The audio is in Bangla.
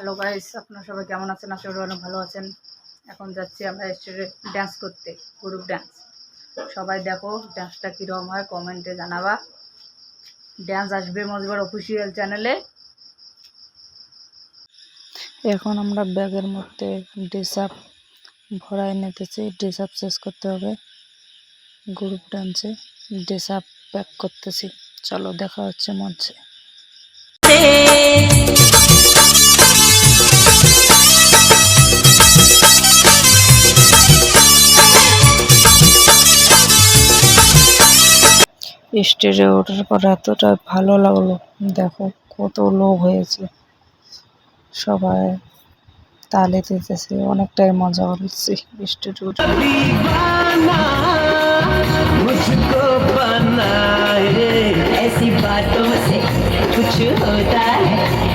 হ্যালো গাইস, আপনারা সবাই কেমন আছেন? আশা করি অনেক ভালো আছেন। এখন যাচ্ছি আমরা স্টেজে ডান্স করতে, গ্রুপ ডান্স। সবাই দেখো ডান্সটা কীরকম হয়, কমেন্টে জানাবা। ডান্স আসবে মজবার অফিসিয়াল চ্যানেলে। এখন আমরা ব্যাগের মধ্যে ড্রেস আপ ভরাই নিতেছি। ড্রেস আপ শেষ করতে হবে, গ্রুপ ডান্সে ড্রেস আপ প্যাক করতেছি। চলো দেখা হচ্ছে মঞ্চে। স্টেজে ওঠার পর এতটা ভালো লাগলো, দেখো কত লোক হয়েছে, সবাই তালে দিতেছে, অনেকটাই মজা করছি স্টেজে উঠে। मुझको बनाए ऐसी बातों से कुछ होता है।